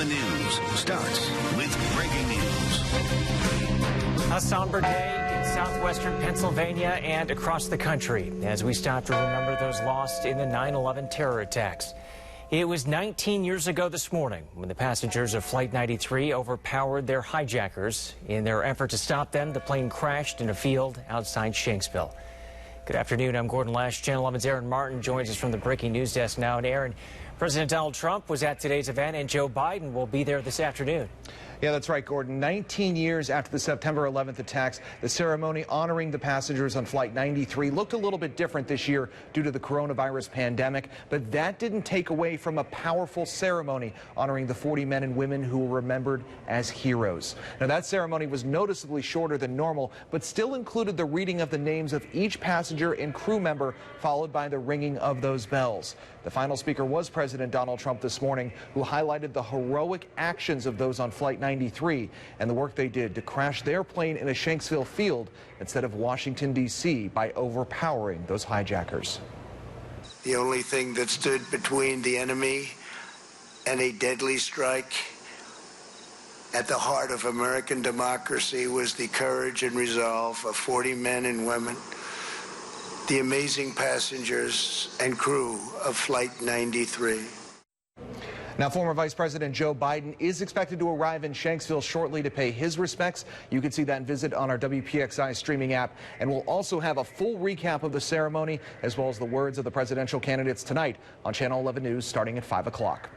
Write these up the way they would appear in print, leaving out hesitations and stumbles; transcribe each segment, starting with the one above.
11 News starts with breaking news. A somber day in southwestern Pennsylvania and across the country as we stop to remember those lost in the 9/11 terror attacks. It was 19 years ago this morning when the passengers of Flight 93 overpowered their hijackers. In their effort to stop them, the plane crashed in a field outside Shanksville. Good afternoon. I'm Gordon Lash. Channel 11's Aaron Martin joins us from the breaking news desk now. And Aaron, President Donald Trump was at today's event, and Joe Biden will be there this afternoon. Yeah, that's right, Gordon. 19 years after the September 11th attacks, the ceremony honoring the passengers on Flight 93 looked a little bit different this year due to the coronavirus pandemic, but that didn't take away from a powerful ceremony honoring the 40 men and women who were remembered as heroes. Now, that ceremony was noticeably shorter than normal, but still included the reading of the names of each passenger and crew member, followed by the ringing of those bells. The final speaker was President Donald Trump this morning, who highlighted the heroic actions of those on Flight 93 and the work they did to crash their plane in a Shanksville field instead of Washington, D.C. by overpowering those hijackers. The only thing that stood between the enemy and a deadly strike at the heart of American democracy was the courage and resolve of 40 men and women, the amazing passengers and crew of Flight 93. Now, former Vice President Joe Biden is expected to arrive in Shanksville shortly to pay his respects. You can see that visit on our WPXI streaming app, and we'll also have a full recap of the ceremony as well as the words of the presidential candidates tonight on Channel 11 News starting at 5 o'clock.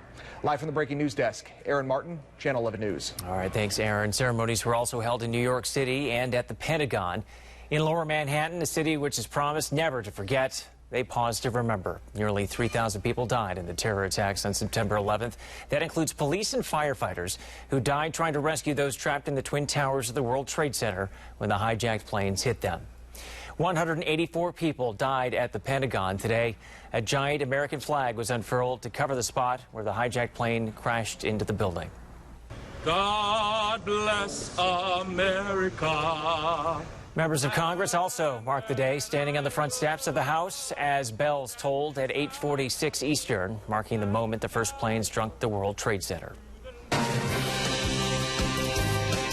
Live from the breaking news desk, Aaron Martin, Channel 11 News. All right, thanks, Aaron. Ceremonies were also held in New York City and at the Pentagon. In Lower Manhattan, a city which has promised never to forget, they paused to remember. Nearly 3,000 people died in the terror attacks on September 11th. That includes police and firefighters who died trying to rescue those trapped in the Twin Towers of the World Trade Center when the hijacked planes hit them. 184 people died at the Pentagon today. A giant American flag was unfurled to cover the spot where the hijacked plane crashed into the building. God bless America. Members of Congress also marked the day, standing on the front steps of the House as bells tolled at 8:46 Eastern, marking the moment the first plane struck the World Trade Center.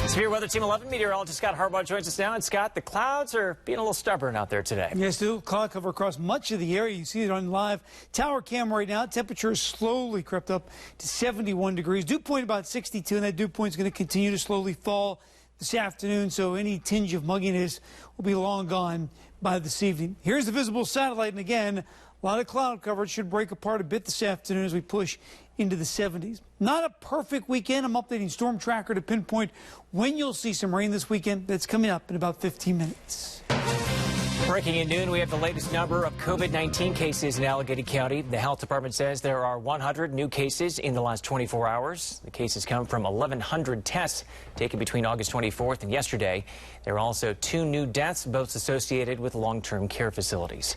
Severe Weather Team 11 meteorologist Scott Harbaugh joins us now. And Scott, the clouds are being a little stubborn out there today. Yes, still cloud cover across much of the area. You see it on live tower cam right now. Temperature slowly crept up to 71 degrees. Dew point about 62, and that dew point is going to continue to slowly fall this afternoon, so any tinge of mugginess will be long gone by this evening. Here's the visible satellite, and again, a lot of cloud coverage should break apart a bit this afternoon as we push into the 70s. Not a perfect weekend. I'm updating Storm Tracker to pinpoint when you'll see some rain this weekend. That's coming up in about 15 minutes. Breaking at noon, we have the latest number of COVID-19 cases in Allegheny County. The health department says there are 100 new cases in the last 24 hours. The cases come from 1,100 tests taken between August 24th and yesterday. There are also 2 new deaths, both associated with long-term care facilities.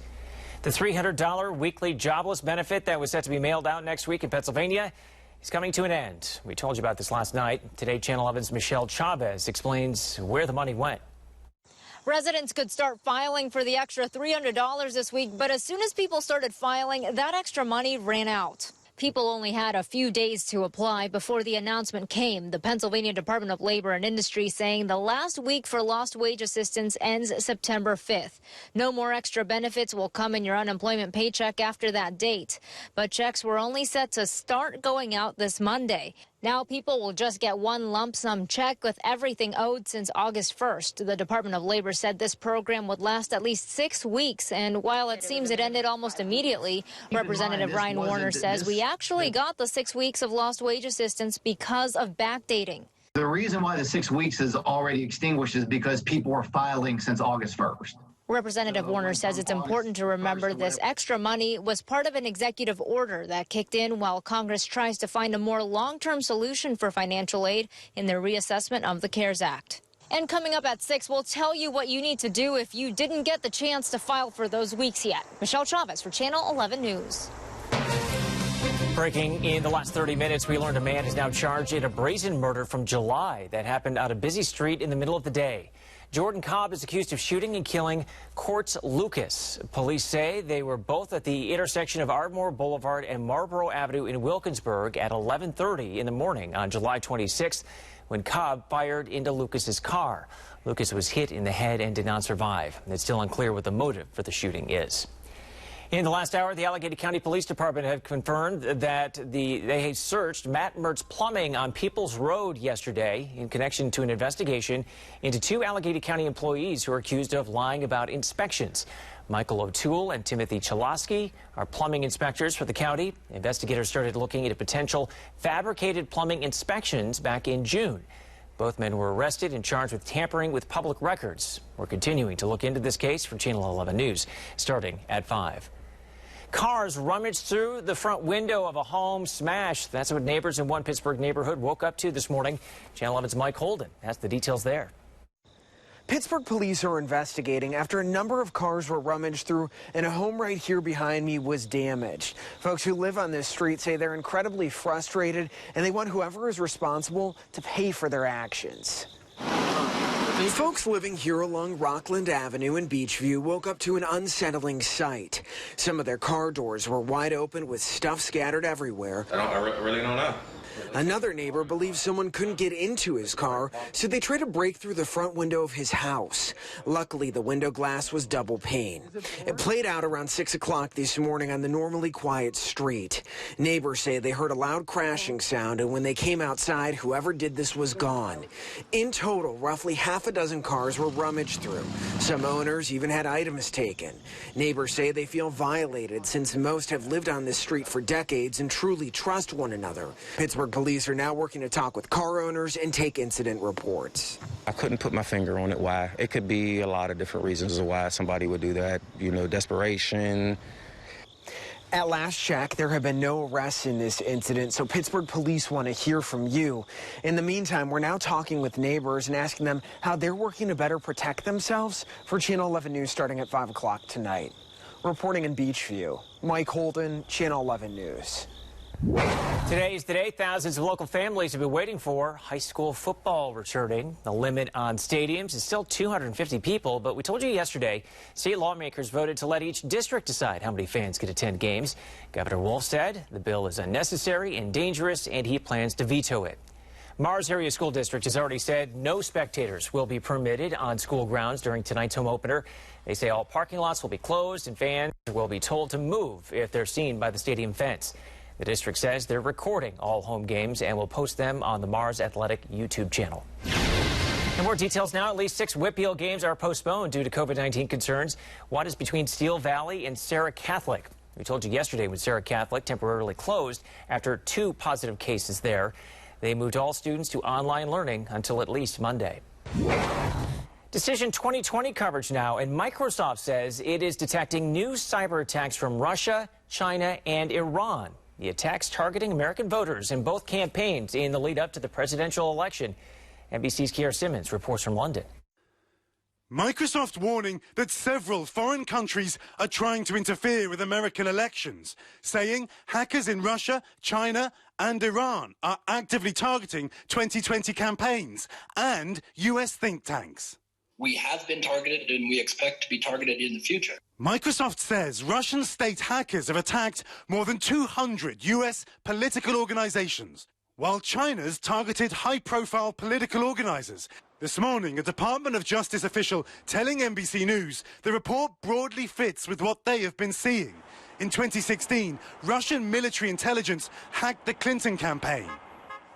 The $300 weekly jobless benefit that was set to be mailed out next week in Pennsylvania is coming to an end. We told you about this last night. Today, Channel 11's Michelle Chavez explains where the money went. Residents could start filing for the extra $300 this week, but as soon as people started filing, that extra money ran out. People only had a few days to apply before the announcement came. The Pennsylvania Department of Labor and Industry saying the last week for lost wage assistance ends September 5th. No more extra benefits will come in your unemployment paycheck after that date. But checks were only set to start going out this Monday. Now people will just get one lump sum check with everything owed since August 1st. The Department of Labor said this program would last at least 6 weeks, and while it seems it ended almost immediately, Representative Ryan Warner says we actually got the 6 weeks of lost wage assistance because of backdating. The reason why the 6 weeks is already extinguished is because people were filing since August 1st. Representative Warner says it's important to remember this extra money was part of an executive order that kicked in while Congress tries to find a more long-term solution for financial aid in their reassessment of the CARES Act. And coming up at 6, we'll tell you what you need to do if you didn't get the chance to file for those weeks yet. Michelle Chavez for Channel 11 News. Breaking in the last 30 minutes, we learned a man is now charged in a brazen murder from July that happened on a busy street in the middle of the day. Jordan Cobb is accused of shooting and killing Courts Lucas. Police say they were both at the intersection of Ardmore Boulevard and Marlboro Avenue in Wilkinsburg at 11:30 in the morning on July 26th when Cobb fired into Lucas's car. Lucas was hit in the head and did not survive. It's still unclear what the motive for the shooting is. In the last hour, the Allegheny County Police Department have confirmed that they searched Matt Mert's Plumbing on Peoples Road yesterday in connection to an investigation into 2 Allegheny County employees who are accused of lying about inspections. Michael O'Toole and Timothy Chalosky are plumbing inspectors for the county. Investigators started looking into potential fabricated plumbing inspections back in June. Both men were arrested and charged with tampering with public records. We're continuing to look into this case for Channel 11 News, starting at 5. Cars rummaged through the front window of a home smashed. That's what neighbors in one Pittsburgh neighborhood woke up to this morning. Channel 11's Mike Holden has the details there. Pittsburgh police are investigating after a number of cars were rummaged through and a home right here behind me was damaged. Folks who live on this street say they're incredibly frustrated and they want whoever is responsible to pay for their actions. Folks living here along Rockland Avenue in Beechview woke up to an unsettling sight. Some of their car doors were wide open with stuff scattered everywhere. I really don't know. Another neighbor believes someone couldn't get into his car, so they tried to break through the front window of his house. Luckily, the window glass was double pane. It played out around 6 o'clock this morning on the normally quiet street. Neighbors say they heard a loud crashing sound, and when they came outside, whoever did this was gone. In total, roughly half a dozen cars were rummaged through. Some owners even had items taken. Neighbors say they feel violated since most have lived on this street for decades and truly trust one another. Pittsburgh police are now working to talk with car owners and take incident reports. I couldn't put my finger on it why. It could be a lot of different reasons of why somebody would do that. You know, desperation. At last check, there have been no arrests in this incident, so Pittsburgh police want to hear from you. In the meantime, we're now talking with neighbors and asking them how they're working to better protect themselves for Channel 11 News starting at 5 o'clock tonight. Reporting in Beechview, Mike Holden, Channel 11 News. Today is the day thousands of local families have been waiting for. High school football returning. The limit on stadiums is still 250 people, but we told you yesterday state lawmakers voted to let each district decide how many fans could attend games. Governor Wolf said the bill is unnecessary and dangerous, and he plans to veto it. Mars Area School District has already said no spectators will be permitted on school grounds during tonight's home opener. They say all parking lots will be closed and fans will be told to move if they're seen by the stadium fence. The district says they're recording all home games and will post them on the Mars Athletic YouTube channel. And more details now. At least 6 Whitfield games are postponed due to COVID-19 concerns. One is between Steel Valley and Sarah Catholic. We told you yesterday when Sarah Catholic temporarily closed after 2 positive cases there. They moved all students to online learning until at least Monday. Decision 2020 coverage now, and Microsoft says it is detecting new cyber attacks from Russia, China, and Iran. The attacks targeting American voters in both campaigns in the lead up to the presidential election. NBC's Kier Simmons reports from London. Microsoft warning that several foreign countries are trying to interfere with American elections, saying hackers in Russia, China and Iran are actively targeting 2020 campaigns and U.S. think tanks. We have been targeted and we expect to be targeted in the future. Microsoft says Russian state hackers have attacked more than 200 U.S. political organizations, while China's targeted high-profile political organizers. This morning, a Department of Justice official telling NBC News the report broadly fits with what they have been seeing. In 2016, Russian military intelligence hacked the Clinton campaign.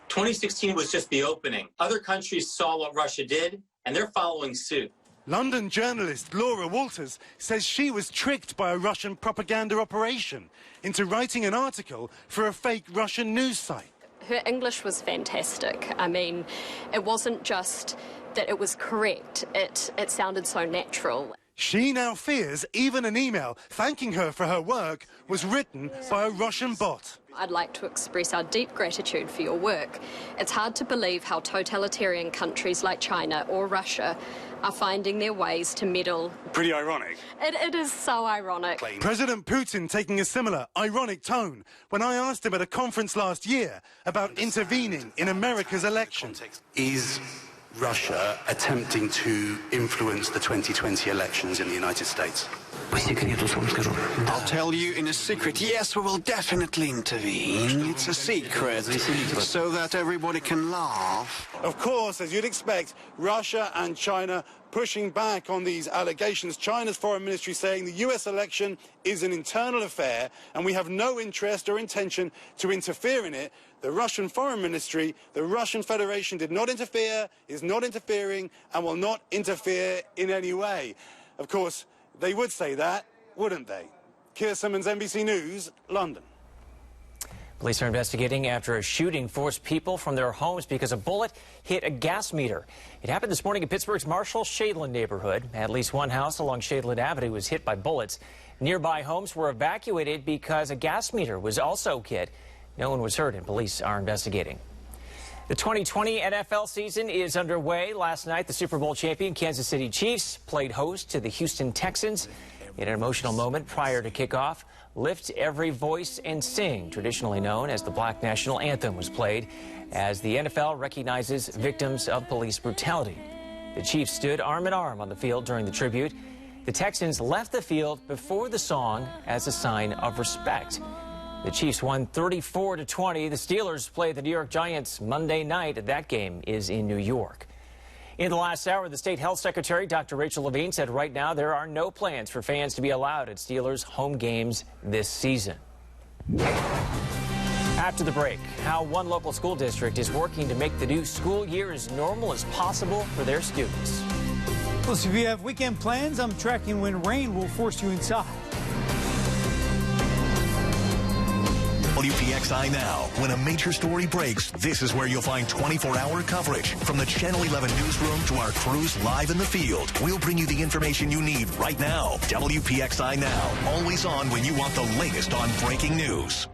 2016 was just the opening. Other countries saw what Russia did, and they're following suit. London journalist Laura Walters says she was tricked by a Russian propaganda operation into writing an article for a fake Russian news site. Her English was fantastic. I mean, it wasn't just that it was correct, it sounded so natural. She now fears even an email thanking her for her work was written by a Russian bot. I'd like to express our deep gratitude for your work. It's hard to believe how totalitarian countries like China or Russia are finding their ways to meddle. Pretty ironic. It is so ironic. President Putin taking a similar ironic tone when I asked him at a conference last year about intervening in America's election. Is Russia attempting to influence the 2020 elections in the United States? I'll tell you in a secret. Yes, we will definitely intervene. It's a secret, so that everybody can laugh. Of course, as you'd expect, Russia and China pushing back on these allegations. China's foreign ministry saying the US election is an internal affair and we have no interest or intention to interfere in it. The Russian foreign ministry, the Russian Federation did not interfere, is not interfering, and will not interfere in any way. Of course, they would say that, wouldn't they? Keir Simmons, NBC News, London. Police are investigating after a shooting forced people from their homes because a bullet hit a gas meter. It happened this morning in Pittsburgh's Marshall-Shadeland neighborhood. At least one house along Shadeland Avenue was hit by bullets. Nearby homes were evacuated because a gas meter was also hit. No one was hurt and police are investigating. The 2020 NFL season is underway. Last night, the Super Bowl champion Kansas City Chiefs played host to the Houston Texans. In an emotional moment prior to kickoff, Lift Every Voice and Sing, traditionally known as the Black National Anthem, was played as the NFL recognizes victims of police brutality. The Chiefs stood arm in arm on the field during the tribute. The Texans left the field before the song as a sign of respect. The Chiefs won 34-20. The Steelers play the New York Giants Monday night. That game is in New York. In the last hour, the State Health Secretary, Dr. Rachel Levine, said right now there are no plans for fans to be allowed at Steelers home games this season. After the break, how one local school district is working to make the new school year as normal as possible for their students. Well, so if you have weekend plans, I'm tracking when rain will force you inside. WPXI Now. When a major story breaks, this is where you'll find 24-hour coverage. From the Channel 11 newsroom to our crews live in the field, we'll bring you the information you need right now. WPXI Now. Always on when you want the latest on breaking news.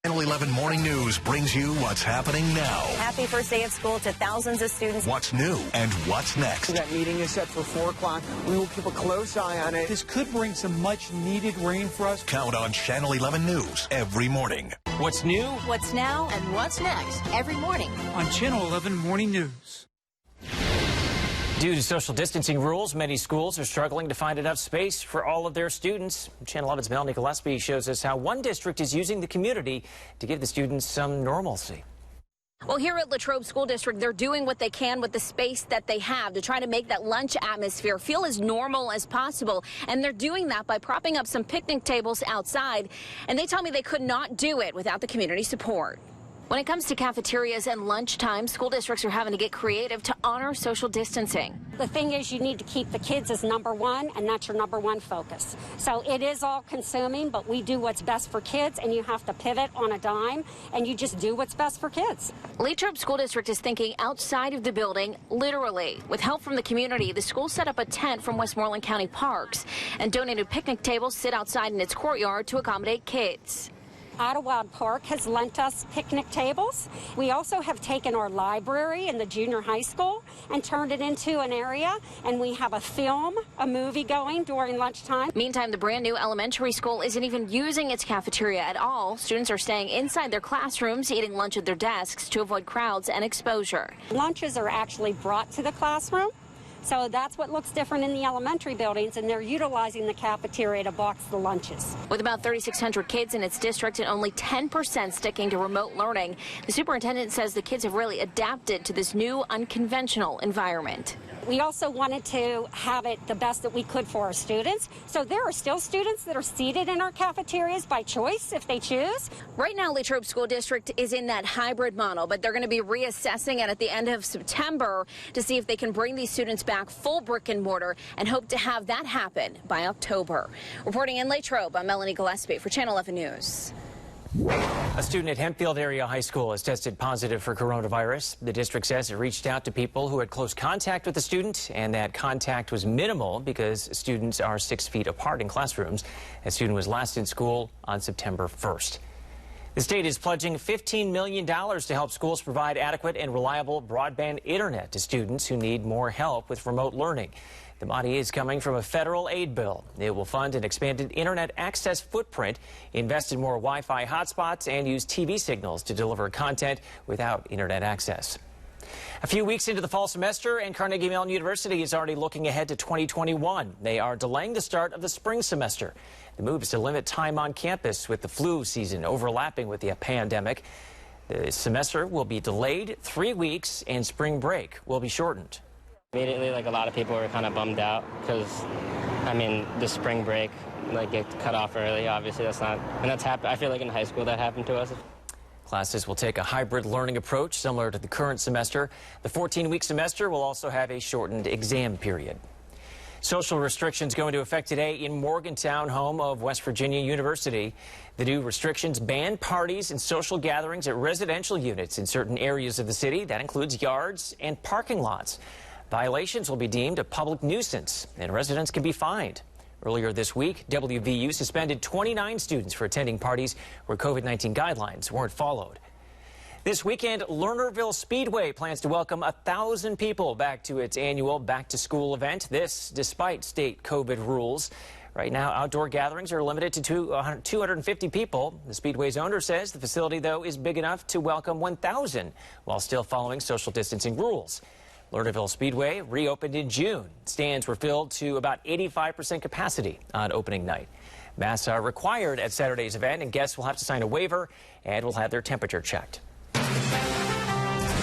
Channel 11 Morning News brings you what's happening now. Happy first day of school to thousands of students. What's new and what's next. That meeting is set for 4 o'clock. We will keep a close eye on it. This could bring some much-needed rain for us. Count on Channel 11 News every morning. What's new? What's now and what's next every morning on Channel 11 Morning News. Due to social distancing rules, many schools are struggling to find enough space for all of their students. Channel 11's Melanie Gillespie shows us how one district is using the community to give the students some normalcy. Well, here at Latrobe School District, they're doing what they can with the space that they have to try to make that lunch atmosphere feel as normal as possible. And they're doing that by propping up some picnic tables outside. And they tell me they could not do it without the community support. When it comes to cafeterias and lunchtime, school districts are having to get creative to honor social distancing. The thing is, you need to keep the kids as number one, and that's your number one focus. So it is all consuming, but we do what's best for kids, and you have to pivot on a dime, and you just do what's best for kids. Latrobe School District is thinking outside of the building, literally. With help from the community, the school set up a tent from Westmoreland County Parks and donated picnic tables sit outside in its courtyard to accommodate kids. Idlewild Park has lent us picnic tables. We also have taken our library in the junior high school and turned it into an area, and we have a movie going during lunchtime. Meantime, the brand new elementary school isn't even using its cafeteria at all. Students are staying inside their classrooms, eating lunch at their desks to avoid crowds and exposure. Lunches are actually brought to the classroom. So that's what looks different in the elementary buildings, and they're utilizing the cafeteria to box the lunches. With about 3,600 kids in its district and only 10% sticking to remote learning, the superintendent says the kids have really adapted to this new unconventional environment. We also wanted to have it the best that we could for our students. So there are still students that are seated in our cafeterias by choice if they choose. Right now, Latrobe School District is in that hybrid model, but they're going to be reassessing it at the end of September to see if they can bring these students back full brick and mortar and hope to have that happen by October. Reporting in Latrobe, I'm Melanie Gillespie for Channel 11 News. A student at Hempfield Area High School has tested positive for coronavirus. The district says it reached out to people who had close contact with the student, and that contact was minimal because students are 6 feet apart in classrooms. The student was last in school on September 1st. The state is pledging $15 million to help schools provide adequate and reliable broadband internet to students who need more help with remote learning. The money is coming from a federal aid bill. It will fund an expanded internet access footprint, invest in more Wi-Fi hotspots, and use TV signals to deliver content without internet access. A few weeks into the fall semester, and Carnegie Mellon University is already looking ahead to 2021. They are delaying the start of the spring semester. The move is to limit time on campus with the flu season overlapping with the pandemic. The semester will be delayed 3 weeks, and spring break will be shortened. Immediately, a lot of people were kind of bummed out because, the spring break, get cut off early. Obviously, that's not, and that's happened. I feel like in high school that happened to us. Classes will take a hybrid learning approach similar to the current semester. The 14-week semester will also have a shortened exam period. Social restrictions go into effect today in Morgantown, home of West Virginia University. The new restrictions ban parties and social gatherings at residential units in certain areas of the city. That includes yards and parking lots. Violations will be deemed a public nuisance, and residents can be fined. Earlier this week, WVU suspended 29 students for attending parties where COVID-19 guidelines weren't followed. This weekend, Lernerville Speedway plans to welcome 1,000 people back to its annual back-to-school event. This despite state COVID rules. Right now, outdoor gatherings are limited to 250 people. The Speedway's owner says the facility, though, is big enough to welcome 1,000 while still following social distancing rules. Lernerville Speedway reopened in June. Stands were filled to about 85% capacity on opening night. Masks are required at Saturday's event, and guests will have to sign a waiver and will have their temperature checked.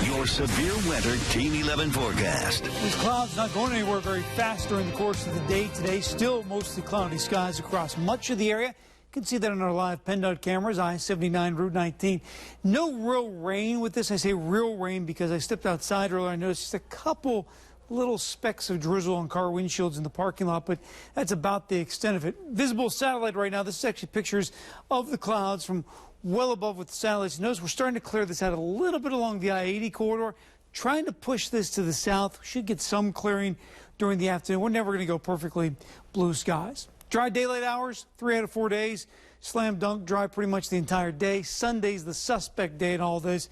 Your severe weather Team 11 forecast. These clouds not going anywhere very fast during the course of the day today. Still mostly cloudy skies across much of the area. You can see that on our live PennDOT cameras, I-79, Route 19. No real rain with this. I say real rain because I stepped outside earlier. I noticed just a couple little specks of drizzle on car windshields in the parking lot, but that's about the extent of it. Visible satellite right now. This is actually pictures of the clouds from well above with the satellites. Notice we're starting to clear this out a little bit along the I-80 corridor, trying to push this to the south. We should get some clearing during the afternoon. We're never going to go perfectly blue skies. Dry daylight hours, 3 out of 4 days. Slam dunk dry pretty much the entire day. Sunday's the suspect day in all this.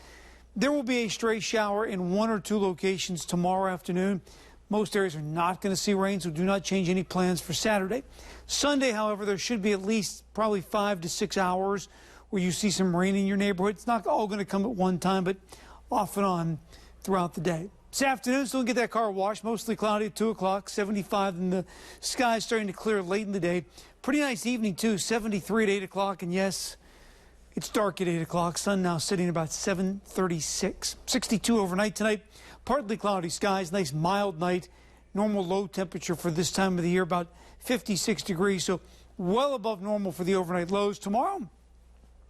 There will be a stray shower in 1 or 2 locations tomorrow afternoon. Most areas are not going to see rain, so do not change any plans for Saturday. Sunday, however, there should be at least probably 5 to 6 hours where you see some rain in your neighborhood. It's not all going to come at one time, but off and on throughout the day. This afternoon, still get that car washed. Mostly cloudy at 2 o'clock, 75, and the sky starting to clear late in the day. Pretty nice evening, too, 73 at 8 o'clock. And yes, it's dark at 8 o'clock. Sun now sitting about 7:36. 62 overnight tonight. Partly cloudy skies. Nice mild night. Normal low temperature for this time of the year, about 56 degrees. So well above normal for the overnight lows. Tomorrow,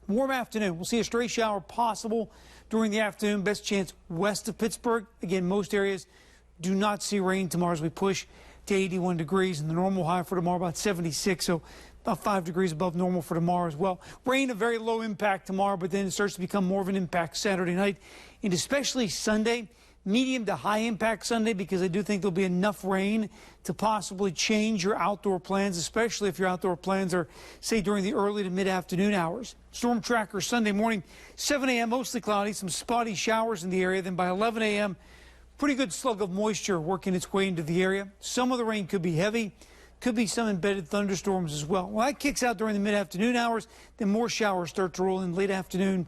Warm afternoon. We'll see a stray shower possible during the afternoon. Best chance west of Pittsburgh. Again, most areas do not see rain tomorrow as we push to 81 degrees. And the normal high for tomorrow about 76. So about 5 degrees above normal for tomorrow as well. Rain, a very low impact tomorrow, but then it starts to become more of an impact Saturday night. And especially Sunday, medium to high impact Sunday, because I do think there'll be enough rain to possibly change your outdoor plans, especially if your outdoor plans are, say, during the early to mid-afternoon hours. Storm tracker Sunday morning, 7 a.m. mostly cloudy, some spotty showers in the area. Then by 11 a.m., pretty good slug of moisture working its way into the area. Some of the rain could be heavy. Could be some embedded thunderstorms as well. Well, that kicks out during the mid-afternoon hours. Then more showers start to roll in late afternoon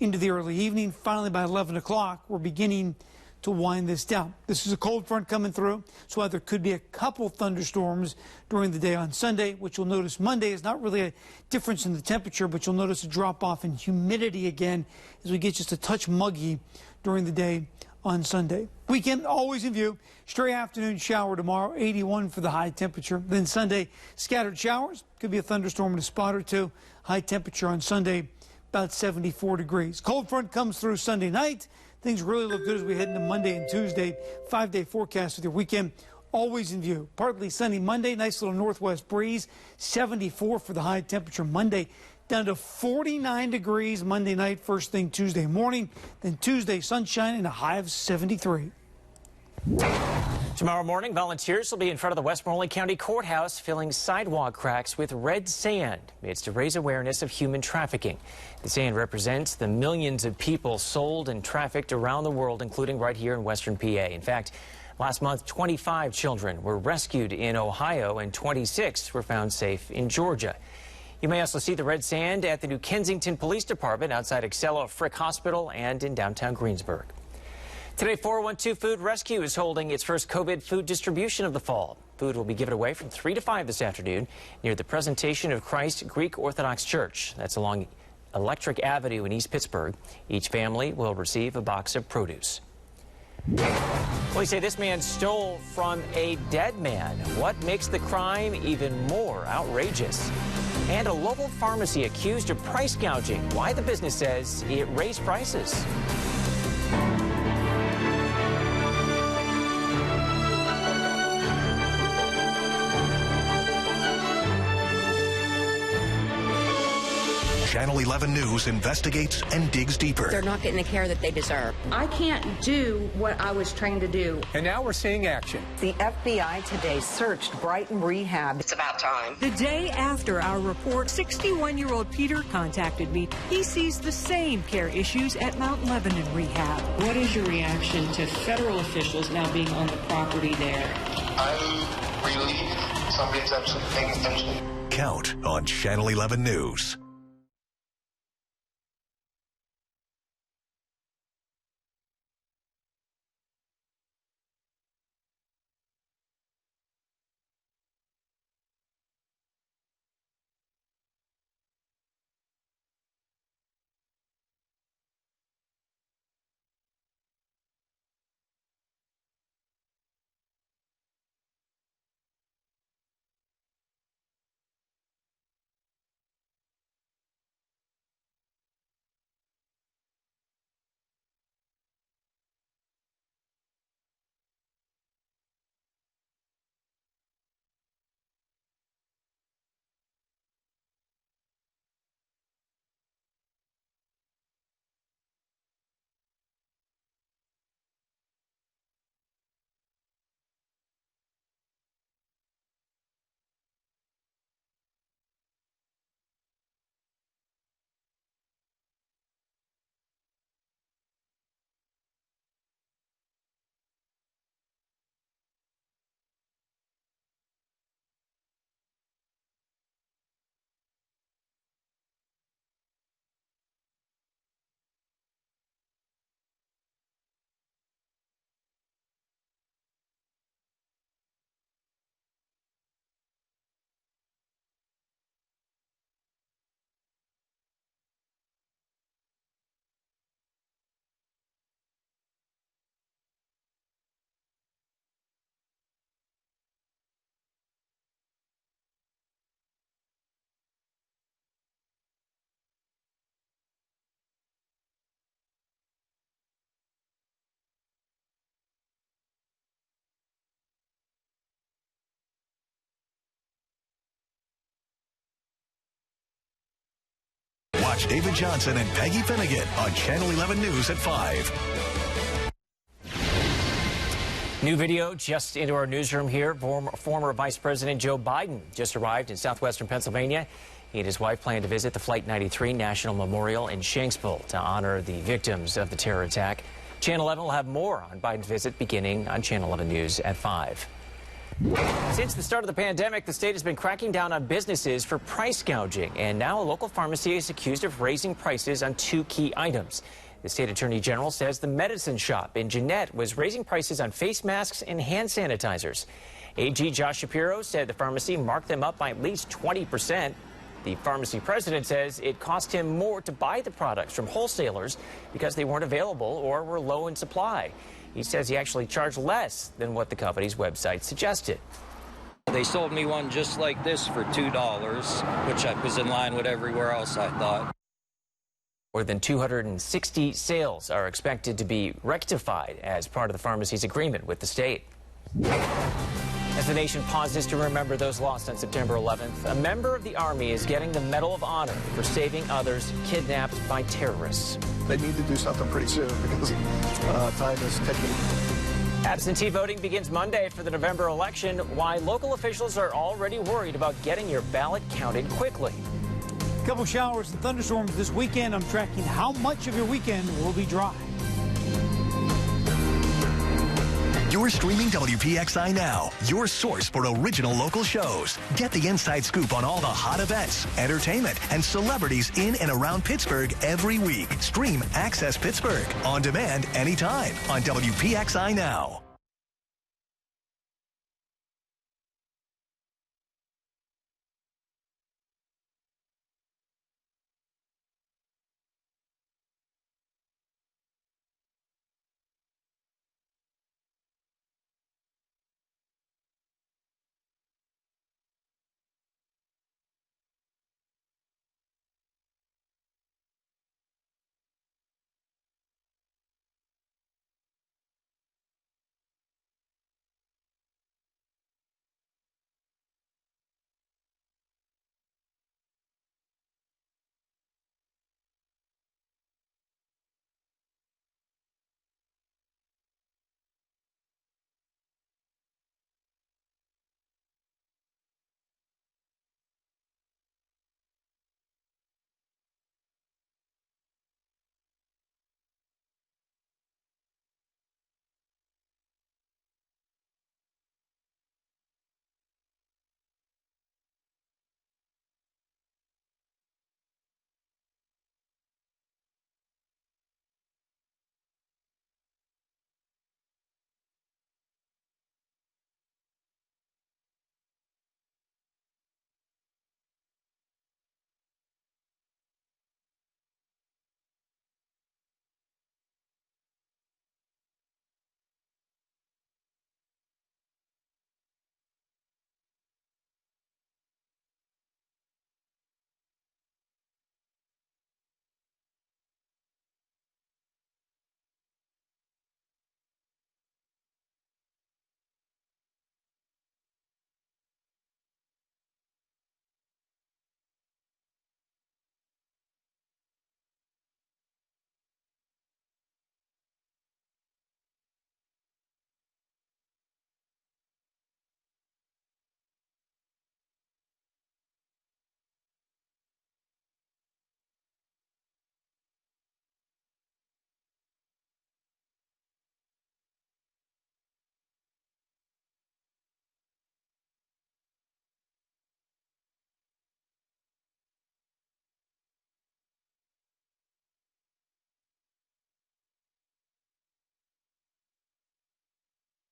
into the early evening. Finally, by 11 o'clock, we're beginning to wind this down. This is a cold front coming through, so while there could be a couple thunderstorms during the day on Sunday, which you'll notice Monday is not really a difference in the temperature, but you'll notice a drop off in humidity again as we get just a touch muggy during the day on Sunday. Weekend always in view. Stray afternoon shower tomorrow, 81 for the high temperature. Then Sunday, scattered showers. Could be a thunderstorm and a spot or two. High temperature on Sunday, about 74 degrees. Cold front comes through Sunday night. Things really look good as we head into Monday and Tuesday. 5-day forecast with your weekend always in view. Partly sunny Monday, nice little northwest breeze. 74 for the high temperature Monday. Down to 49 degrees Monday night, first thing Tuesday morning. Then Tuesday, sunshine and a high of 73. Tomorrow morning, volunteers will be in front of the Westmoreland County Courthouse filling sidewalk cracks with red sand. It's to raise awareness of human trafficking. The sand represents the millions of people sold and trafficked around the world, including right here in western PA. In fact, last month, 25 children were rescued in Ohio and 26 were found safe in Georgia. You may also see the red sand at the New Kensington Police Department outside Excella Frick Hospital and in downtown Greensburg. Today, 412 Food Rescue is holding its first COVID food distribution of the fall. Food will be given away from 3 to 5 this afternoon near the Presentation of Christ Greek Orthodox Church. That's along Electric Avenue in East Pittsburgh. Each family will receive a box of produce. Police say this man stole from a dead man. What makes the crime even more outrageous? And a local pharmacy accused of price gouging. Why the business says it raised prices. Channel 11 News investigates and digs deeper. They're not getting the care that they deserve. I can't do what I was trained to do. And now we're seeing action. The FBI today searched Brighton Rehab. It's about time. The day after our report, 61-year-old Peter contacted me. He sees the same care issues at Mount Lebanon Rehab. What is your reaction to federal officials now being on the property there? I'm relieved somebody's actually paying attention. Count on Channel 11 News. Watch David Johnson and Peggy Finnegan on Channel 11 News at 5. New video just into our newsroom here. Former Vice President Joe Biden just arrived in southwestern Pennsylvania. He and his wife plan to visit the Flight 93 National Memorial in Shanksville to honor the victims of the terror attack. Channel 11 will have more on Biden's visit beginning on Channel 11 News at 5. Since the start of the pandemic, the state has been cracking down on businesses for price gouging, and now a local pharmacy is accused of raising prices on 2 key items. The state attorney general says the medicine shop in Jeanette was raising prices on face masks and hand sanitizers. AG Josh Shapiro said the pharmacy marked them up by at least 20%. The pharmacy president says it cost him more to buy the products from wholesalers because they weren't available or were low in supply. He says he actually charged less than what the company's website suggested. They sold me one just like this for $2, which was in line with everywhere else, I thought. More than 260 sales are expected to be rectified as part of the pharmacy's agreement with the state. As the nation pauses to remember those lost on September 11th, a member of the Army is getting the Medal of Honor for saving others kidnapped by terrorists. They need to do something pretty soon because time is ticking. Absentee voting begins Monday for the November election. Why local officials are already worried about getting your ballot counted quickly. A couple showers and thunderstorms this weekend. I'm tracking how much of your weekend will be dry. You're streaming WPXI Now, your source for original local shows. Get the inside scoop on all the hot events, entertainment, and celebrities in and around Pittsburgh every week. Stream Access Pittsburgh on demand anytime on WPXI Now.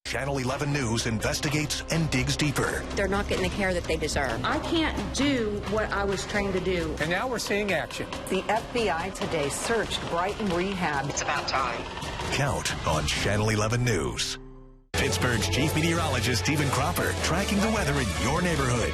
Channel 11 News investigates and digs deeper. They're not getting the care that they deserve. I can't do what I was trained to do. And now we're seeing action. The FBI today searched Brighton Rehab. It's about time. Count on Channel 11 News. Pittsburgh's chief meteorologist Stephen Cropper tracking the weather in your neighborhood.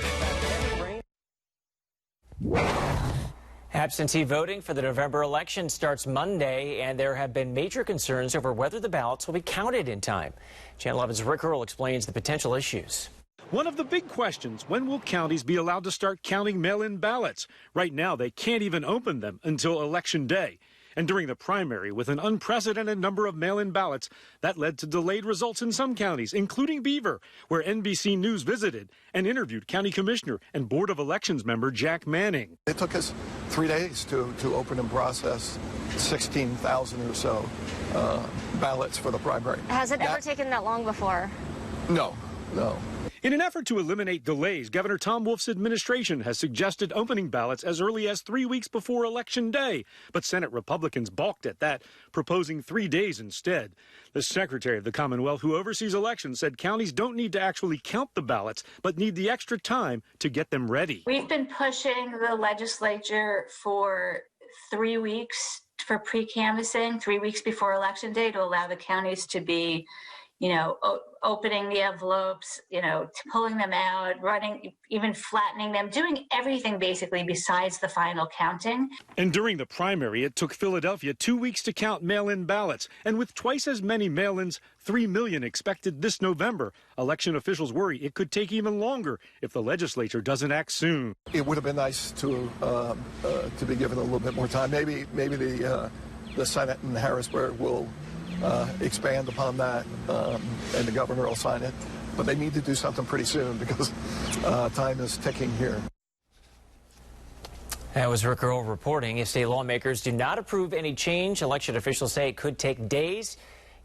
Absentee voting for the November election starts Monday, and there have been major concerns over whether the ballots will be counted in time. Channel 11's Rick Earl explains the potential issues. One of the big questions, when will counties be allowed to start counting mail-in ballots? Right now, they can't even open them until Election Day. And during the primary, with an unprecedented number of mail-in ballots, that led to delayed results in some counties, including Beaver, where NBC News visited and interviewed County Commissioner and Board of Elections member Jack Manning. It took us 3 days to open and process 16,000 or so ballots for the primary. Has it ever taken that long before? No. In an effort to eliminate delays, Governor Tom Wolf's administration has suggested opening ballots as early as 3 weeks before Election Day. But Senate Republicans balked at that, proposing 3 days instead. The Secretary of the Commonwealth, who oversees elections, said counties don't need to actually count the ballots, but need the extra time to get them ready. We've been pushing the legislature for 3 weeks for pre-canvassing, 3 weeks before Election Day, to allow the counties to be, opening the envelopes, pulling them out, running, even flattening them, doing everything basically besides the final counting. And during the primary, it took Philadelphia 2 weeks to count mail-in ballots. And with twice as many mail-ins, 3 million expected this November, election officials worry it could take even longer if the legislature doesn't act soon. It would have been nice to be given a little bit more time. Maybe the Senate in Harrisburg will expand upon that, and the governor will sign it. But they need to do something pretty soon because time is ticking here. That was Rick Earl reporting. If state lawmakers do not approve any change, election officials say it could take days,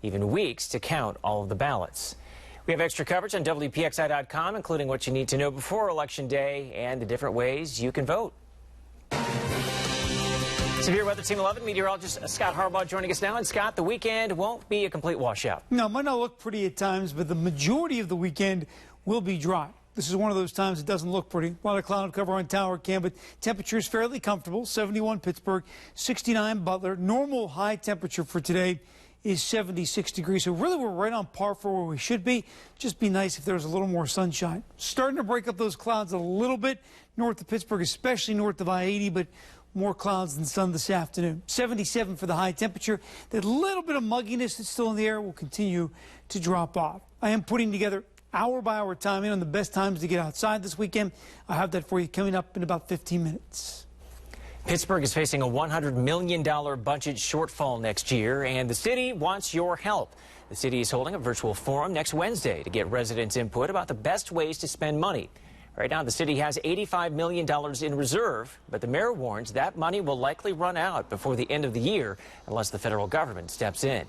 even weeks, to count all of the ballots. We have extra coverage on WPXI.com, including what you need to know before Election Day and the different ways you can vote. Severe Weather Team 11 meteorologist Scott Harbaugh joining us now. And Scott, the weekend won't be a complete washout. No, it might not look pretty at times, but the majority of the weekend will be dry. This is one of those times it doesn't look pretty. A lot of cloud cover on Tower Cam, but temperature is fairly comfortable. 71 Pittsburgh, 69 Butler. Normal high temperature for today is 76 degrees. So really we're right on par for where we should be. Just be nice if there was a little more sunshine. Starting to break up those clouds a little bit north of Pittsburgh, especially north of I-80, but more clouds than sun this afternoon. 77 for the high temperature. That little bit of mugginess that's still in the air will continue to drop off. I am putting together hour-by-hour timing on the best times to get outside this weekend. I have that for you coming up in about 15 minutes. Pittsburgh is facing a $100 million budget shortfall next year, and the city wants your help. The city is holding a virtual forum next Wednesday to get residents' input about the best ways to spend money. Right now, the city has $85 million in reserve, but the mayor warns that money will likely run out before the end of the year unless the federal government steps in.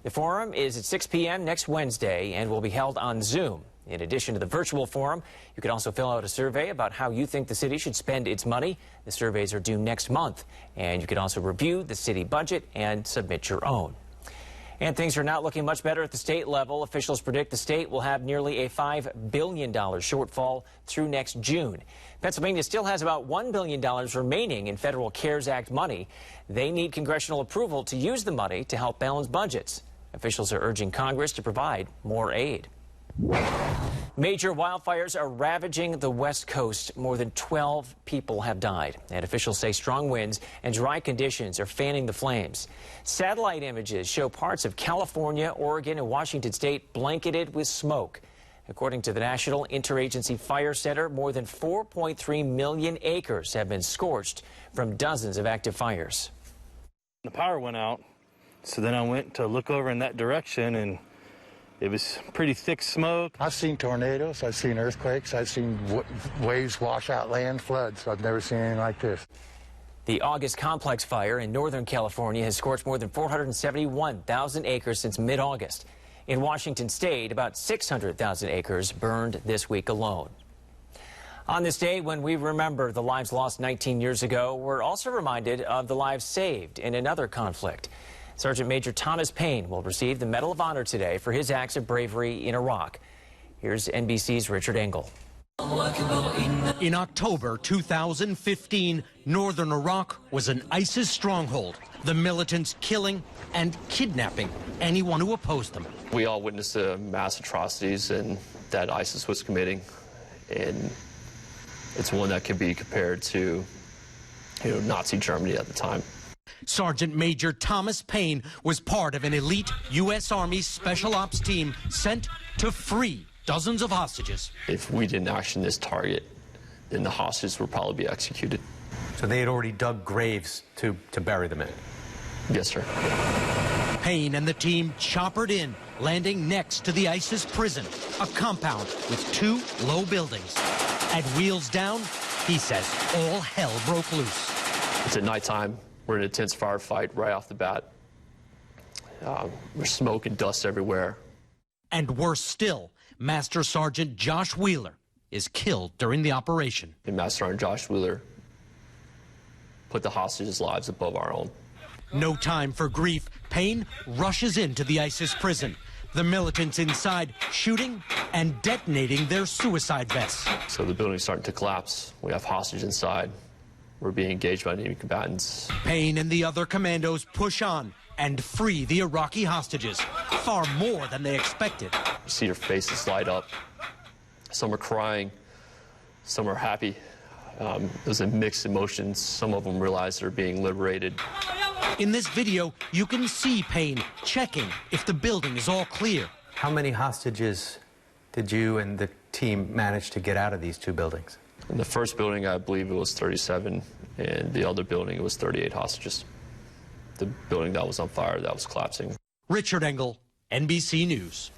The forum is at 6 p.m. next Wednesday and will be held on Zoom. In addition to the virtual forum, you can also fill out a survey about how you think the city should spend its money. The surveys are due next month, and you can also review the city budget and submit your own. And things are not looking much better at the state level. Officials predict the state will have nearly a $5 billion shortfall through next June. Pennsylvania still has about $1 billion remaining in federal CARES Act money. They need congressional approval to use the money to help balance budgets. Officials are urging Congress to provide more aid. Major wildfires are ravaging the West Coast. More than 12 people have died, and officials say strong winds and dry conditions are fanning the flames. Satellite images show parts of California, Oregon, and Washington state blanketed with smoke. According to the National Interagency Fire Center, more than 4.3 million acres have been scorched from dozens of active fires. The power went out, so then I went to look over in that direction, and it was pretty thick smoke. I've seen tornadoes, I've seen earthquakes, I've seen waves wash out land, floods. I've never seen anything like this. The August complex fire in Northern California has scorched more than 471,000 acres since mid-August. In Washington state, about 600,000 acres burned this week alone. On this day, when we remember the lives lost 19 years ago, we're also reminded of the lives saved in another conflict. Sergeant Major Thomas Payne will receive the Medal of Honor today for his acts of bravery in Iraq. Here's NBC's Richard Engel. In October 2015, northern Iraq was an ISIS stronghold, the militants killing and kidnapping anyone who opposed them. We all witnessed the mass atrocities that ISIS was committing, and it's one that could be compared to, Nazi Germany at the time. Sergeant Major Thomas Payne was part of an elite U.S. Army Special Ops team sent to free dozens of hostages. If we didn't action this target, then the hostages would probably be executed. So they had already dug graves to bury them in? Yes, sir. Payne and the team choppered in, landing next to the ISIS prison, a compound with 2 low buildings. At wheels down, he says all hell broke loose. It's at nighttime. We're in an intense firefight right off the bat. There's smoke and dust everywhere. And worse still, Master Sergeant Josh Wheeler is killed during the operation. And Master Sergeant Josh Wheeler put the hostages' lives above our own. No time for grief. Payne rushes into the ISIS prison. The militants inside shooting and detonating their suicide vests. So the building's starting to collapse. We have hostages inside. We're being engaged by enemy combatants. Payne and the other commandos push on and free the Iraqi hostages, far more than they expected. You see their faces light up. Some are crying, some are happy. There's a mixed emotions. Some of them realize they're being liberated. In this video, you can see Payne checking if the building is all clear. How many hostages did you and the team manage to get out of these 2 buildings? In the first building, I believe it was 37, and the other building, it was 38 hostages. The building that was on fire, that was collapsing. Richard Engel, NBC News.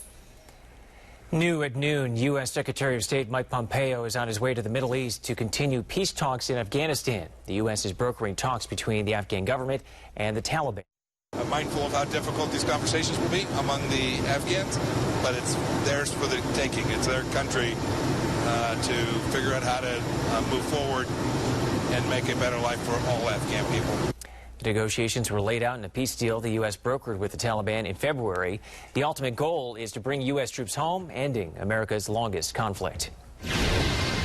New at noon, U.S. Secretary of State Mike Pompeo is on his way to the Middle East to continue peace talks in Afghanistan. The U.S. is brokering talks between the Afghan government and the Taliban. I'm mindful of how difficult these conversations will be among the Afghans, but it's theirs for the taking. It's their country to figure out how to move forward and make a better life for all Afghan people. The negotiations were laid out in a peace deal the U.S. brokered with the Taliban in February. The ultimate goal is to bring U.S. troops home, ending America's longest conflict.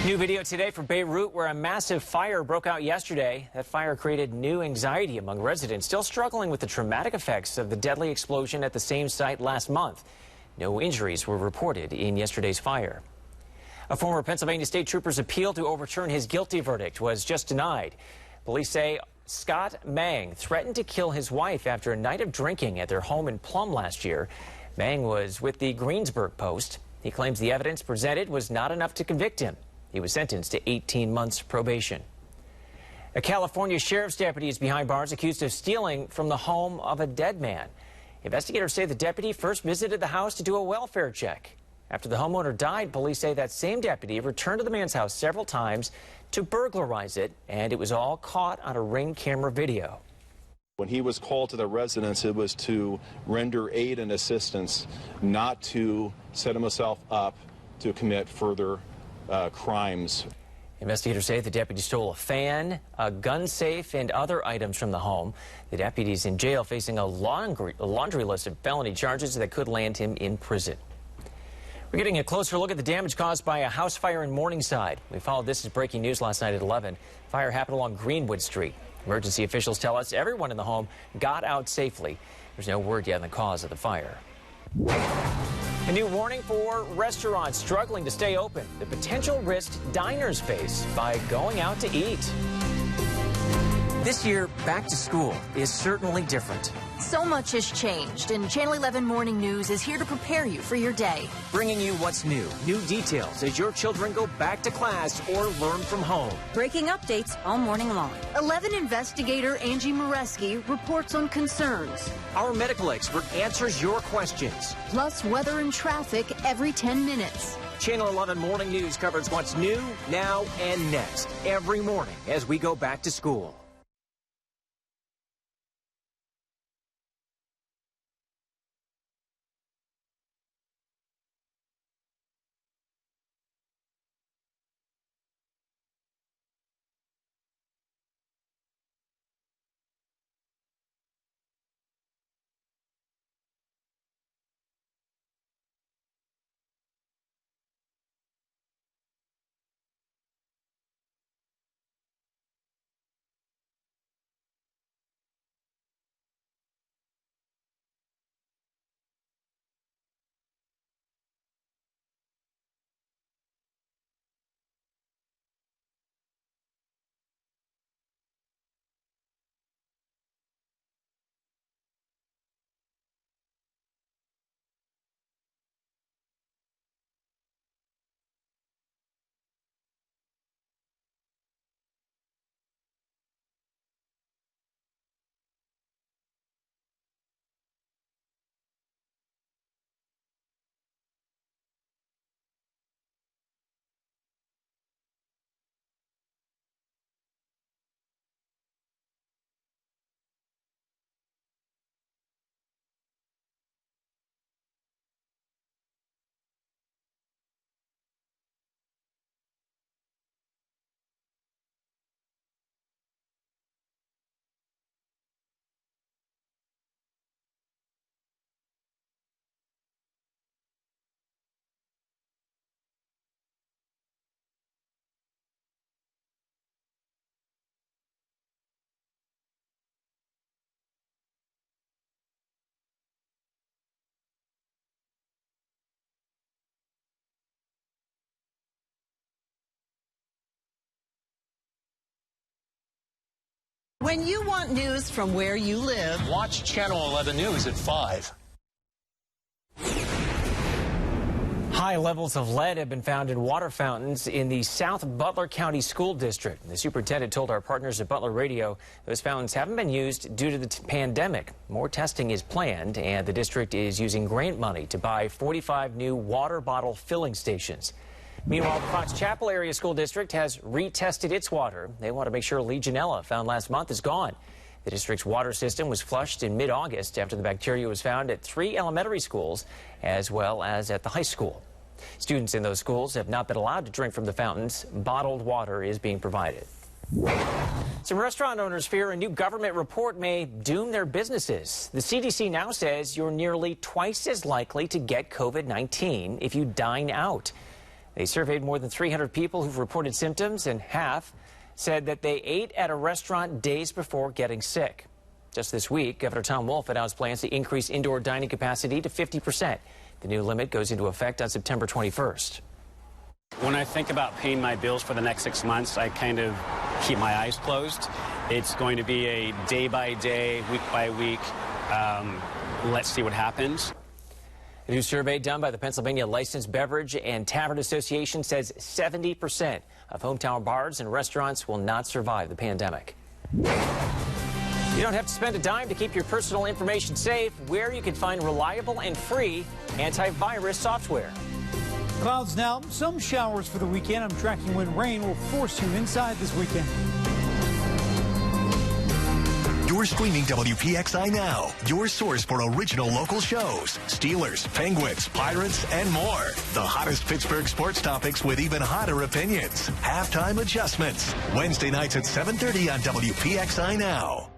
New video today from Beirut, where a massive fire broke out yesterday. That fire created new anxiety among residents still struggling with the traumatic effects of the deadly explosion at the same site last month. No injuries were reported in yesterday's fire. A former Pennsylvania state trooper's appeal to overturn his guilty verdict was just denied. Police say Scott Mang threatened to kill his wife after a night of drinking at their home in Plum last year. Mang was with the Greensburg Post. He claims the evidence presented was not enough to convict him. He was sentenced to 18 months probation. A California sheriff's deputy is behind bars accused of stealing from the home of a dead man. Investigators say the deputy first visited the house to do a welfare check. After the homeowner died, police say that same deputy returned to the man's house several times to burglarize it, and it was all caught on a Ring camera video. When he was called to the residence, it was to render aid and assistance, not to set himself up to commit further crimes. Investigators say the deputy stole a fan, a gun safe, and other items from the home. The deputy's in jail facing a laundry list of felony charges that could land him in prison. We're getting a closer look at the damage caused by a house fire in Morningside. We followed this as breaking news last night at 11. Fire happened along Greenwood Street. Emergency officials tell us everyone in the home got out safely. There's no word yet on the cause of the fire. A new warning for restaurants struggling to stay open. The potential risk diners face by going out to eat. This year, back to school is certainly different. So much has changed, and Channel 11 Morning News is here to prepare you for your day. Bringing you what's new details as your children go back to class or learn from home. Breaking updates all morning long. 11 investigator Angie Moreski reports on concerns. Our medical expert answers your questions. Plus weather and traffic every 10 minutes. Channel 11 Morning News covers what's new, now, and next every morning as we go back to school. When you want news from where you live, Watch Channel 11 News at 5. High levels of lead have been found in water fountains in the South Butler County School District. The superintendent told our partners at Butler Radio those fountains haven't been used due to the pandemic. More testing is planned, and the district is using grant money to buy 45 new water bottle filling stations. Meanwhile, the Fox Chapel Area School District has retested its water. They want to make sure Legionella, found last month, is gone. The district's water system was flushed in mid-August after the bacteria was found at 3 elementary schools as well as at the high school. Students in those schools have not been allowed to drink from the fountains. Bottled water is being provided. Some restaurant owners fear a new government report may doom their businesses. The CDC now says you're nearly twice as likely to get COVID-19 if you dine out. They surveyed more than 300 people who've reported symptoms, and half said that they ate at a restaurant days before getting sick. Just this week, Governor Tom Wolf announced plans to increase indoor dining capacity to 50%. The new limit goes into effect on September 21st. When I think about paying my bills for the next 6 months, I kind of keep my eyes closed. It's going to be a day by day, week by week. Let's see what happens. A new survey done by the Pennsylvania Licensed Beverage and Tavern Association says 70% of hometown bars and restaurants will not survive the pandemic. You don't have to spend a dime to keep your personal information safe. Where you can find reliable and free antivirus software. Clouds now, some showers for the weekend. I'm tracking when rain will force you inside this weekend. You're streaming WPXI Now, your source for original local shows, Steelers, Penguins, Pirates, and more. The hottest Pittsburgh sports topics with even hotter opinions. Halftime adjustments. Wednesday nights at 7:30 on WPXI Now.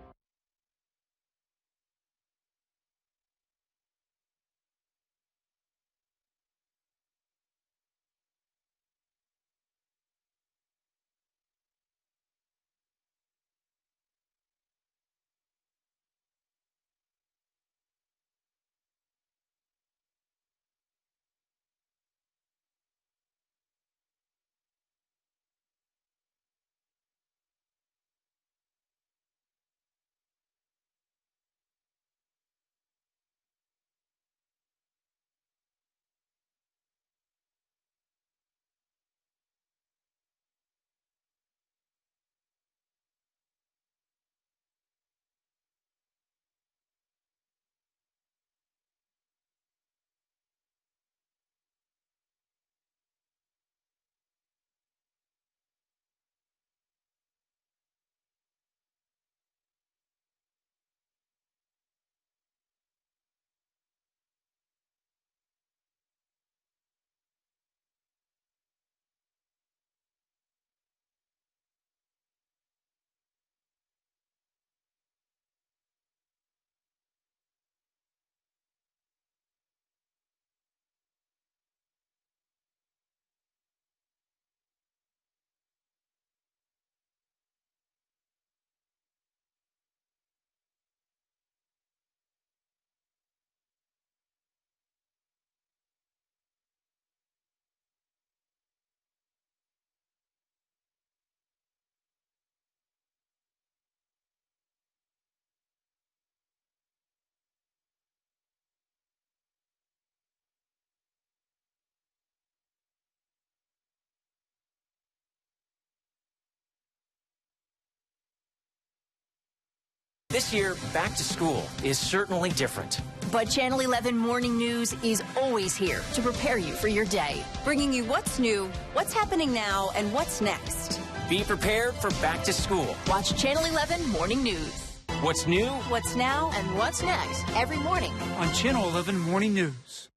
This year, back to school is certainly different. But Channel 11 Morning News is always here to prepare you for your day, bringing you what's new, what's happening now, and what's next. Be prepared for back to school. Watch Channel 11 Morning News. What's new, what's now, and what's next every morning on Channel 11 Morning News.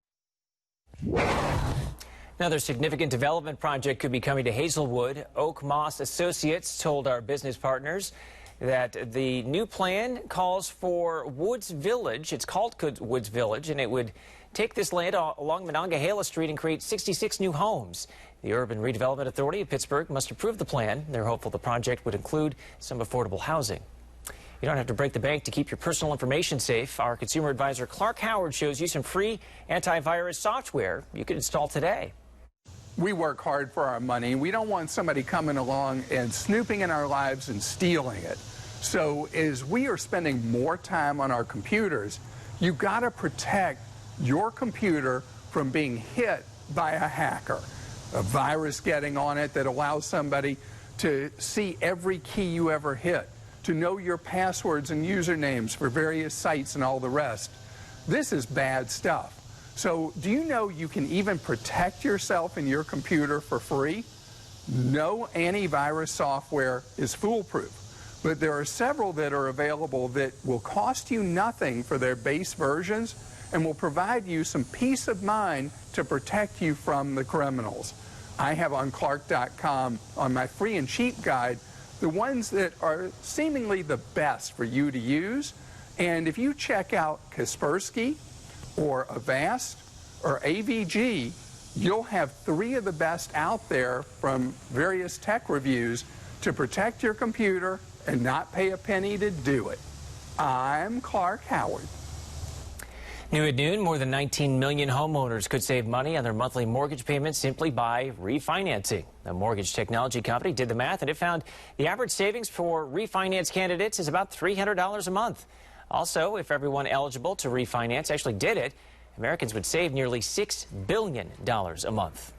Another significant development project could be coming to Hazelwood. Oak Moss Associates told our business partners that the new plan calls for Woods Village. It's called Woods Village, and it would take this land along Monongahela Street and create 66 new homes. The Urban Redevelopment Authority of Pittsburgh must approve the plan. They're hopeful the project would include some affordable housing. You don't have to break the bank to keep your personal information safe. Our consumer advisor Clark Howard shows you some free antivirus software you can install today. We work hard for our money. We don't want somebody coming along and snooping in our lives and stealing it. So as we are spending more time on our computers, you've got to protect your computer from being hit by a hacker, a virus getting on it that allows somebody to see every key you ever hit, to know your passwords and usernames for various sites and all the rest. This is bad stuff. So do you know you can even protect yourself in your computer for free? No antivirus software is foolproof, but there are several that are available that will cost you nothing for their base versions and will provide you some peace of mind to protect you from the criminals. I have on Clark.com on my free and cheap guide the ones that are seemingly the best for you to use. And if you check out Kaspersky or Avast or AVG, you'll have 3 of the best out there from various tech reviews to protect your computer and not pay a penny to do it. I'm Clark Howard. New at noon, more than 19 million homeowners could save money on their monthly mortgage payments simply by refinancing. The mortgage technology company did the math, and it found the average savings for refinance candidates is about $300 a month. Also, if everyone eligible to refinance actually did it, Americans would save nearly $6 billion a month.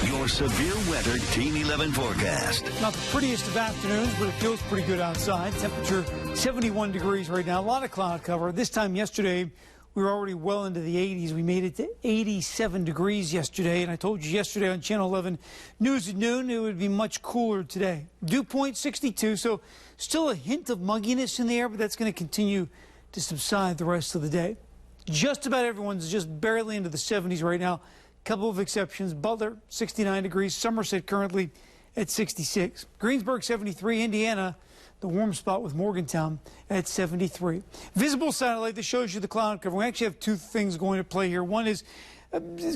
Your severe weather Team 11 forecast. Not the prettiest of afternoons, but it feels pretty good outside. Temperature 71 degrees right now. A lot of cloud cover. This time yesterday, we were already well into the 80s. We made it to 87 degrees yesterday. And I told you yesterday on Channel 11 News at noon, it would be much cooler today. Dew point 62, so still a hint of mugginess in the air, but that's going to continue to subside the rest of the day. Just about everyone's just barely into the 70s right now. Couple of exceptions. Butler, 69 degrees. Somerset currently at 66. Greensburg, 73. Indiana, the warm spot with Morgantown at 73. Visible satellite that shows you the cloud cover. We actually have 2 things going to play here. One is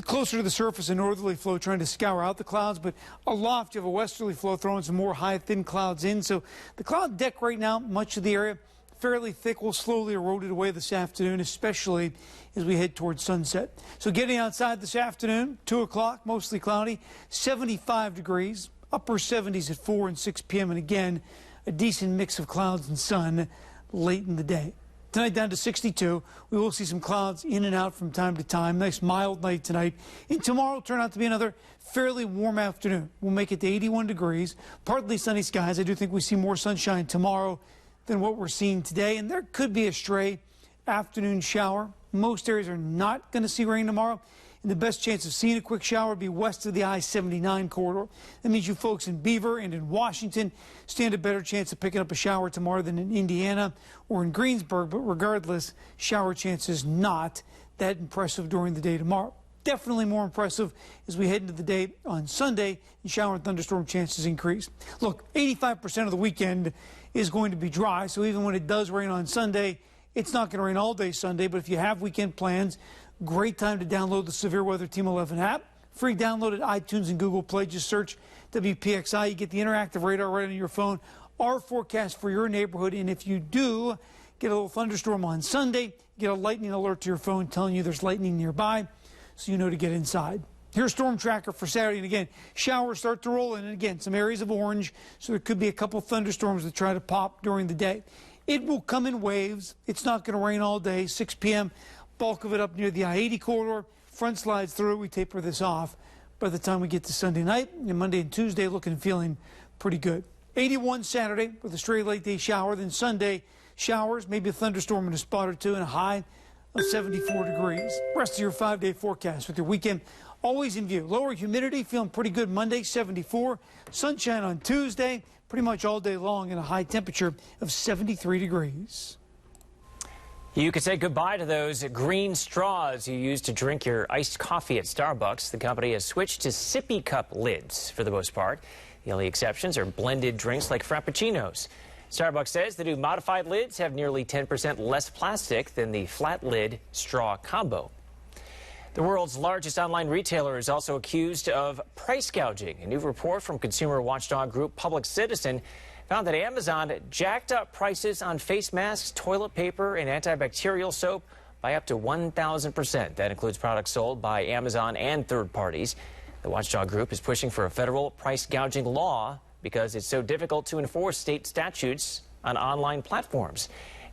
closer to the surface, a northerly flow trying to scour out the clouds, but aloft you have a westerly flow throwing some more high, thin clouds in. So the cloud deck right now, much of the area, fairly thick, will slowly erode it away this afternoon, especially as we head towards sunset. So getting outside this afternoon, 2 o'clock, mostly cloudy, 75 degrees, upper 70s at 4 and 6 p.m. And again, a decent mix of clouds and sun late in the day. Tonight down to 62. We will see some clouds in and out from time to time. Nice mild night tonight. And tomorrow will turn out to be another fairly warm afternoon. We'll make it to 81 degrees, partly sunny skies. I do think we see more sunshine tomorrow than what we're seeing today, and there could be a stray afternoon shower. Most areas are not going to see rain tomorrow, and the best chance of seeing a quick shower would be west of the I-79 corridor. That means you folks in Beaver and in Washington stand a better chance of picking up a shower tomorrow than in Indiana or in Greensburg, but regardless, shower chances not that impressive during the day tomorrow. Definitely more impressive as we head into the day on Sunday, and shower and thunderstorm chances increase. Look, 85% of the weekend is going to be dry, so even when it does rain on Sunday, it's not going to rain all day Sunday. But if you have weekend plans, great time to download the Severe Weather Team 11 app. Free download at iTunes and Google Play. Just search WPXI. You get the interactive radar right on your phone. Our forecast for your neighborhood, and if you do get a little thunderstorm on Sunday, get a lightning alert to your phone telling you there's lightning nearby, so you know to get inside. Here's Storm Tracker for Saturday, and again, showers start to roll in, and again, some areas of orange, so there could be a couple thunderstorms that try to pop during the day. It will come in waves. It's not going to rain all day. 6 p.m., bulk of it up near the I-80 corridor. Front slides through. We taper this off by the time we get to Sunday night, and Monday and Tuesday looking and feeling pretty good. 81 Saturday with a stray late day shower, then Sunday showers, maybe a thunderstorm in a spot or two, and a high of 74 degrees. Rest of your 5-day forecast with your weekend always in view. Lower humidity, feeling pretty good Monday, 74. Sunshine on Tuesday, pretty much all day long, and a high temperature of 73 degrees. You could say goodbye to those green straws you use to drink your iced coffee at Starbucks. The company has switched to sippy cup lids for the most part. The only exceptions are blended drinks like Frappuccinos. Starbucks says the new modified lids have nearly 10% less plastic than the flat lid straw combo. The world's largest online retailer is also accused of price gouging. A new report from consumer watchdog group Public Citizen found that Amazon jacked up prices on face masks, toilet paper, and antibacterial soap by up to 1,000%. That includes products sold by Amazon and third parties. The watchdog group is pushing for a federal price gouging law because it's so difficult to enforce state statutes on online platforms.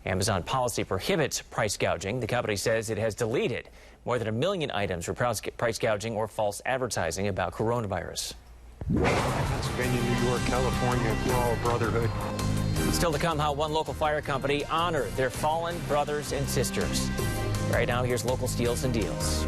Amazon policy prohibits price gouging. The company says it has deleted more than 1 million items for price gouging or false advertising about coronavirus. Pennsylvania, New York, California, we're all a brotherhood. Still to come, how one local fire company honored their fallen brothers and sisters. Right now, here's local steals and deals.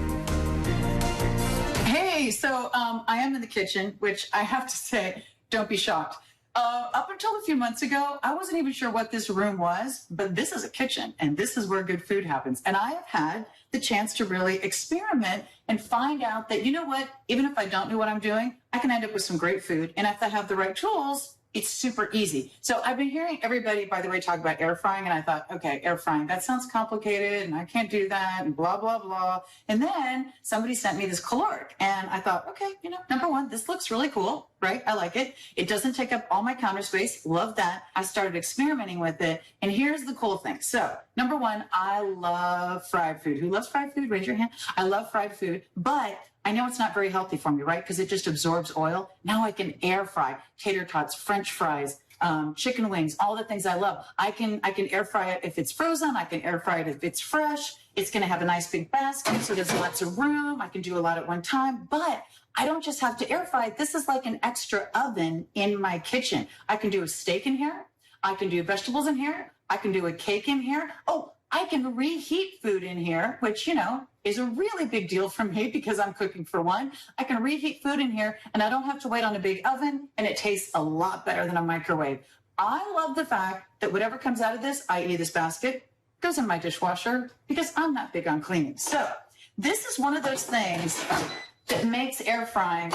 Hey, so I am in the kitchen, which I have to say, don't be shocked. Up until a few months ago, I wasn't even sure what this room was, but this is a kitchen, and this is where good food happens. And I have had the chance to really experiment and find out that, you know what, even if I don't know what I'm doing, I can end up with some great food. And if I have the right tools, it's super easy. So I've been hearing everybody, by the way, talk about air frying, and I thought, okay, air frying, that sounds complicated, and I can't do that, and blah, blah, blah. And then somebody sent me this caloric, and I thought, okay, you know, number one, this looks really cool, right? I like it. It doesn't take up all my counter space. Love that. I started experimenting with it, and here's the cool thing. So, number one, I love fried food. Who loves fried food? Raise your hand. I love fried food, but I know it's not very healthy for me, right? Because it just absorbs oil. Now I can air fry tater tots, French fries, chicken wings, all the things I love. I can air fry it if it's frozen. I can air fry it if it's fresh. It's going to have a nice big basket, so there's lots of room. I can do a lot at one time, but I don't just have to air fry it. This is like an extra oven in my kitchen. I can do a steak in here. I can do vegetables in here. I can do a cake in here. Oh, I can reheat food in here, which, you know, is a really big deal for me because I'm cooking for one. I can reheat food in here, and I don't have to wait on a big oven, and it tastes a lot better than a microwave. I love the fact that whatever comes out of this, i.e. this basket, goes in my dishwasher because I'm not big on cleaning. So this is one of those things that makes air frying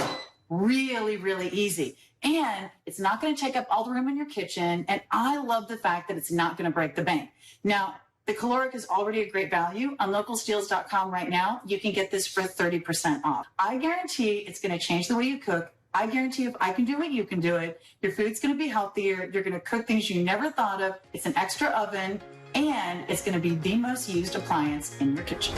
really, really easy. And it's not going to take up all the room in your kitchen, and I love the fact that it's not going to break the bank. Now, the caloric is already a great value. On localsteals.com right now, you can get this for 30% off. I guarantee it's going to change the way you cook. I guarantee if I can do it, you can do it. Your food's going to be healthier. You're going to cook things you never thought of. It's an extra oven, and it's going to be the most used appliance in your kitchen.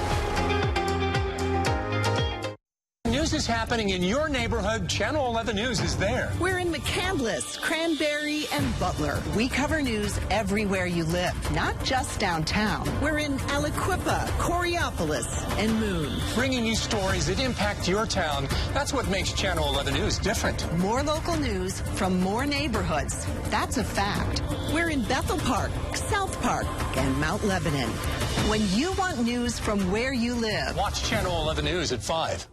News is happening in your neighborhood. Channel 11 News is there. We're in McCandless, Cranberry, and Butler. We cover news everywhere you live, not just downtown. We're in Aliquippa, Coriopolis, and Moon. Bringing you stories that impact your town. That's what makes Channel 11 News different. More local news from more neighborhoods. That's a fact. We're in Bethel Park, South Park, and Mount Lebanon. When you want news from where you live, watch Channel 11 News at 5.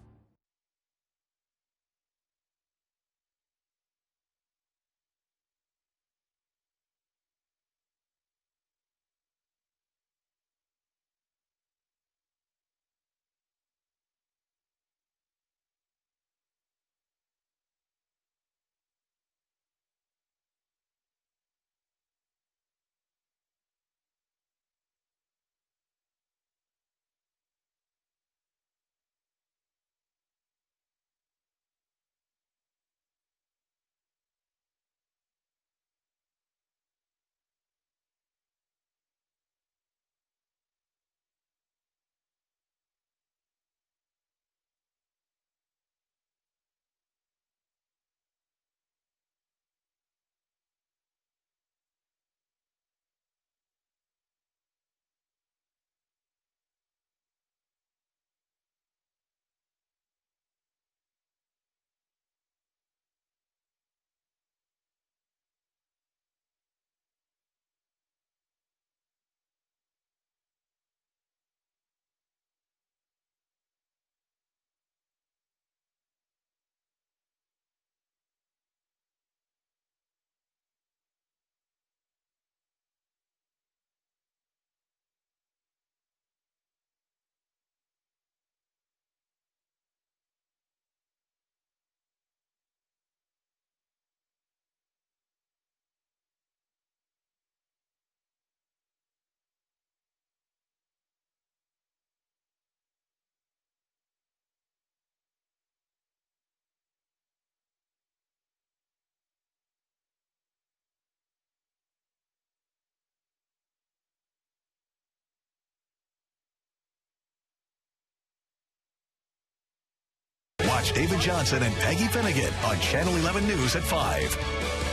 Watch David Johnson and Peggy Finnegan on Channel 11 News at 5.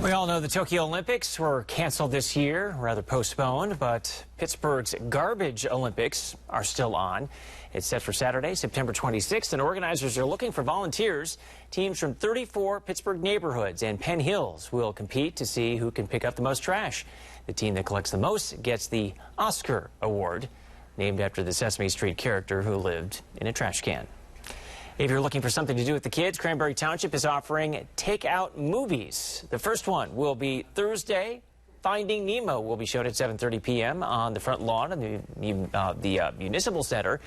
We all know the Tokyo Olympics were canceled this year, rather postponed, but Pittsburgh's Garbage Olympics are still on. It's set for Saturday, September 26th, and organizers are looking for volunteers. Teams from 34 Pittsburgh neighborhoods and Penn Hills will compete to see who can pick up the most trash. The team that collects the most gets the Oscar Award, named after the Sesame Street character who lived in a trash can. If you're looking for something to do with the kids, Cranberry Township is offering takeout movies. The first one will be Thursday. Finding Nemo will be shown at 7:30 p.m. on the front lawn of the Municipal Center.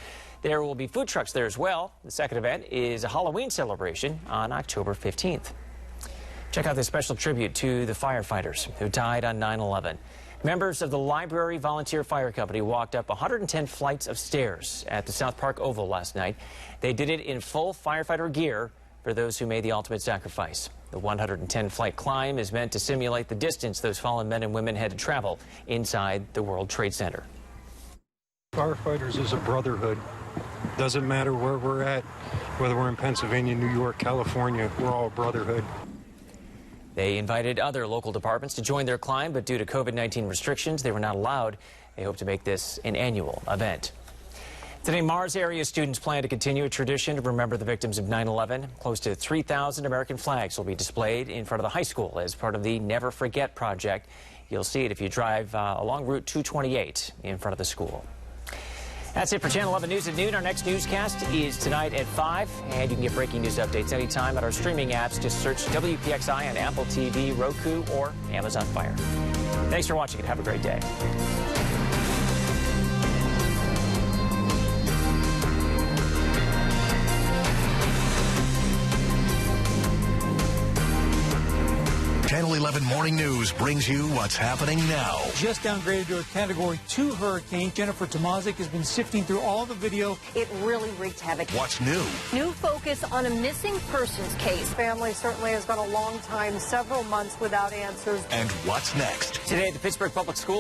There will be food trucks there as well. The second event is a Halloween celebration on October 15th. Check out this special tribute to the firefighters who died on 9/11. Members of the Library Volunteer Fire Company walked up 110 flights of stairs at the South Park Oval last night. They did it in full firefighter gear for those who made the ultimate sacrifice. The 110-flight climb is meant to simulate the distance those fallen men and women had to travel inside the World Trade Center. Firefighters is a brotherhood. Doesn't matter where we're at, whether we're in Pennsylvania, New York, California, we're all a brotherhood. They invited other local departments to join their climb, but due to COVID-19 restrictions, they were not allowed. They hope to make this an annual event. Today, Mars area students plan to continue a tradition to remember the victims of 9/11. Close to 3,000 American flags will be displayed in front of the high school as part of the Never Forget project. You'll see it if you drive along Route 228 in front of the school. That's it for Channel 11 News at noon. Our next newscast is tonight at 5, and you can get breaking news updates anytime at our streaming apps. Just search WPXI on Apple TV, Roku, or Amazon Fire. Thanks for watching and have a great day. Channel 11 Morning News brings you what's happening now. Just downgraded to a Category 2 hurricane. Jennifer Tomazik has been sifting through all the video. It really wreaked havoc. What's new? New focus on a missing persons case. Family certainly has gone a long time, several months without answers. And what's next? Today at the Pittsburgh Public Schools.